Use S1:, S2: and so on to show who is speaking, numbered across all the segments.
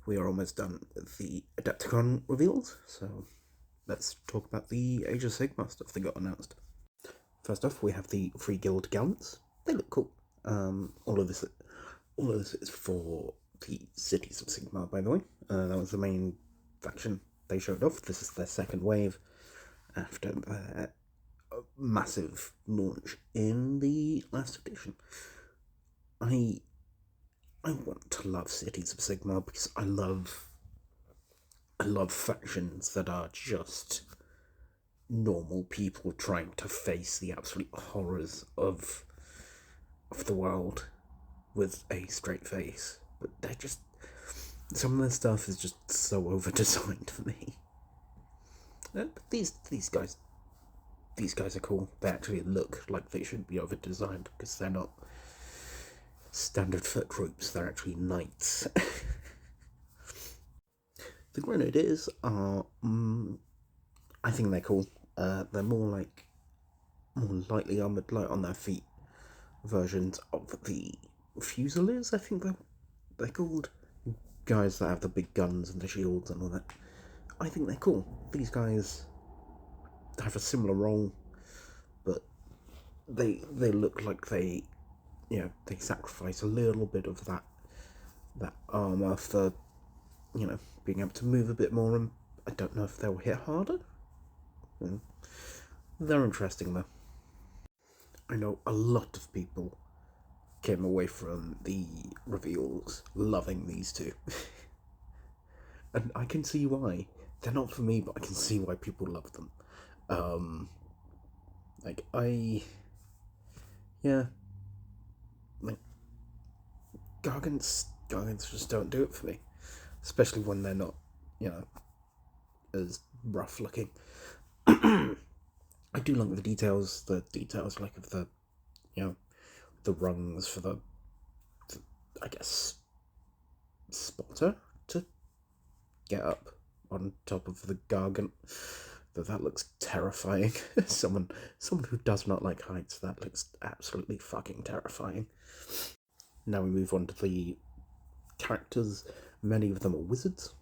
S1: we are almost done with the Adepticon reveals, so let's talk about the Age of Sigmar stuff that got announced. First off, we have the Free Guild Gallants. They look cool. All of this is for the Cities of Sigmar, by the way. That was the main faction they showed off. This is their second wave after their massive launch in the last edition. I want to love Cities of Sigmar because I love factions that are just normal people trying to face the absolute horrors of the world with a straight face. But they're just, some of their stuff is just so over designed for me. But these guys are cool. They actually look like they should be over designed because they're not standard foot troops, they're actually knights. The Grenadiers are, I think they're cool. They're more lightly armoured, light on their feet versions of the Fusiliers, I think they're called. Guys that have the big guns and the shields and all that. I think they're cool. These guys have a similar role, but they look like they sacrifice a little bit of that armour for, being able to move a bit more, and I don't know if they'll hit harder. They're interesting though. I know a lot of people came away from the reveals loving these two. And I can see why. They're not for me, but I can see why people love them. Gargants just don't do it for me. Especially when they're not, as rough looking. I do like the details like of the, the rungs for the I guess, spotter to get up on top of the gargant. That looks terrifying. Someone who does not like heights, that looks absolutely fucking terrifying. Now we move on to the characters. Many of them are wizards.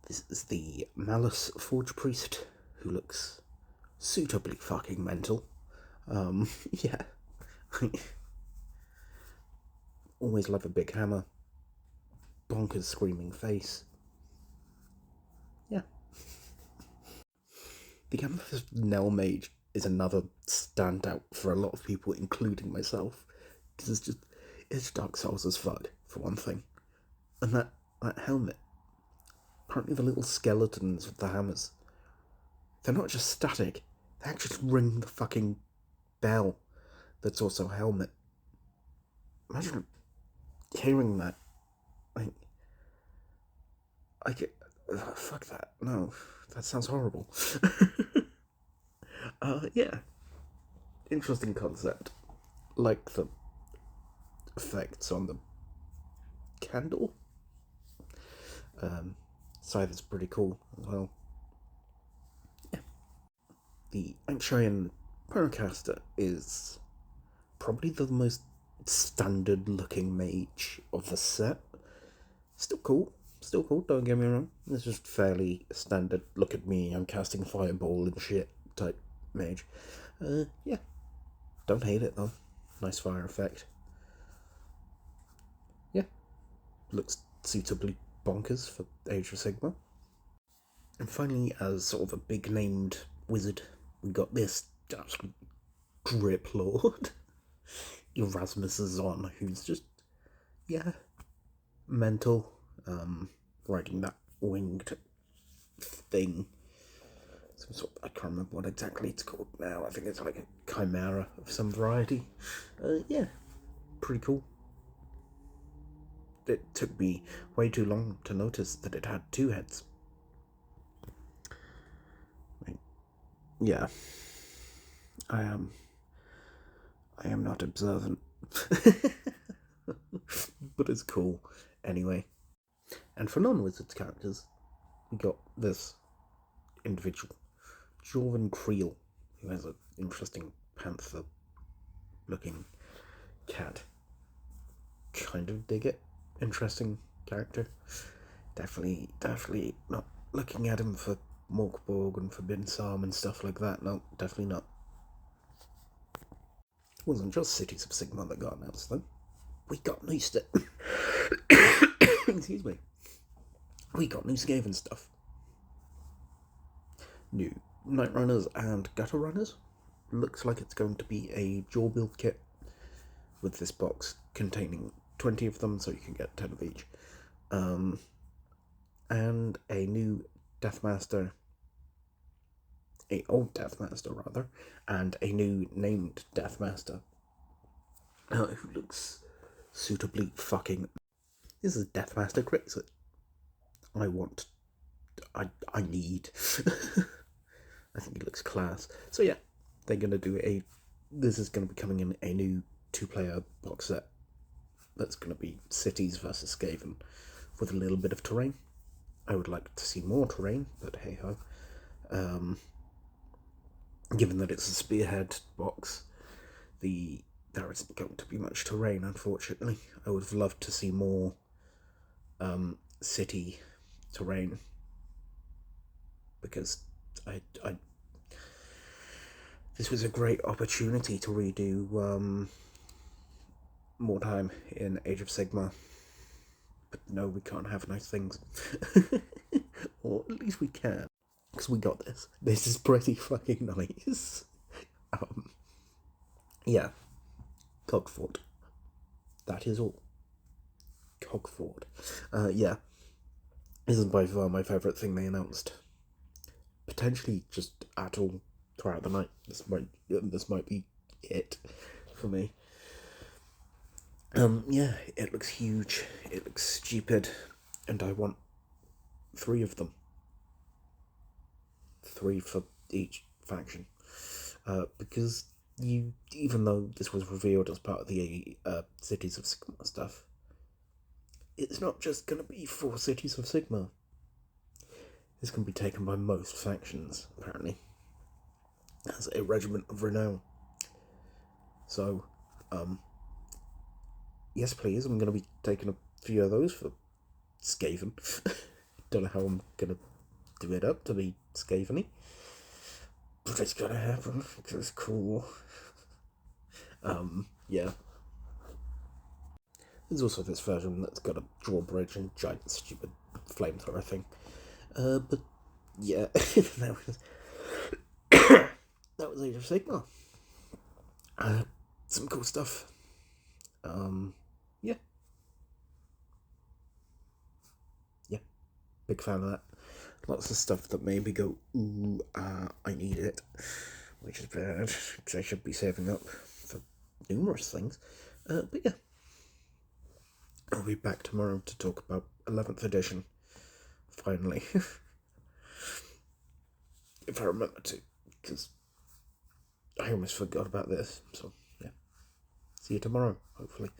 S1: This is the Malice Forge Priest, who looks suitably fucking mental. Yeah. Always love a big hammer. Bonkers screaming face. Yeah. The Amethyst Nell Mage is another standout for a lot of people, including myself. Because it's Dark Souls as fuck, for one thing. And that helmet. Apparently the little skeletons with the hammers, they're not just static, they actually ring the fucking bell that's also a helmet. Imagine hearing that. Fuck that. No, that sounds horrible. Yeah. Interesting concept. Like the effects on the candle. Scythe is pretty cool as well. Yeah. The Anxian Pyrocaster is probably the most standard looking mage of the set. Still cool, don't get me wrong. It's just fairly standard, look at me, I'm casting fireball and shit type mage. Yeah. Don't hate it though. Nice fire effect. Yeah. Looks suitably bonkers for Age of Sigmar. And finally, as sort of a big named wizard, we got this absolute drip lord. Erasmus Zon, who's just, mental, riding that winged thing. Some sort of, I can't remember what exactly it's called now. I think it's like a chimera of some variety. Yeah, pretty cool. It took me way too long to notice that it had two heads. Yeah, I am not observant. But it's cool anyway. And for non-wizards characters, we got this individual, Jorvan Creel, who has an interesting panther-looking cat. Kind of dig it. Interesting character. Definitely not looking at him for Morkborg and Forbidden Psalm and stuff like that. No, definitely not. It wasn't just Cities of Sigmar that got announced, though. We got new stuff. Excuse me. We got new Skaven stuff. New Night Runners and Gutter Runners. Looks like it's going to be a dual build kit with this box containing 20 of them, so you can get 10 of each. And a new Deathmaster, a old Deathmaster rather, and a new named Deathmaster, who looks suitably fucking. This is Deathmaster crazy. I need. I think it looks class. So yeah, they're gonna do this is gonna be coming in a new 2-player box set. That's gonna be Cities versus Skaven with a little bit of terrain. I would like to see more terrain, but hey ho. Given that it's a spearhead box, there isn't going to be much terrain, unfortunately. I would have loved to see more city terrain, because this was a great opportunity to redo more time in Age of Sigmar. But no, we can't have nice things. Or at least we can. Because we got this. This is pretty fucking nice. Yeah. Cogford. That is all. Cogford. Yeah. This is by far my favourite thing they announced. Potentially just at all throughout the night. This might be it for me. Yeah, it looks huge, it looks stupid, and I want 3 of them. 3 for each faction. Because even though this was revealed as part of the Cities of Sigmar stuff, it's not just going to be for Cities of Sigmar. It's going to be taken by most factions, apparently, as a regiment of renown. So, yes please, I'm going to be taking a few of those for Skaven. Don't know how I'm going to do it up to be Skaven-y, but it's going to happen, because it's cool. Yeah. There's also this version that's got a drawbridge and giant stupid flamethrower thing. But yeah, that was Age of Sigmar. Some cool stuff. Yeah. Yeah. Big fan of that. Lots of stuff that made me go, ooh, I need it. Which is bad, because I should be saving up for numerous things. But yeah. I'll be back tomorrow to talk about 11th edition. Finally. If I remember to, because I almost forgot about this. So, yeah. See you tomorrow, hopefully.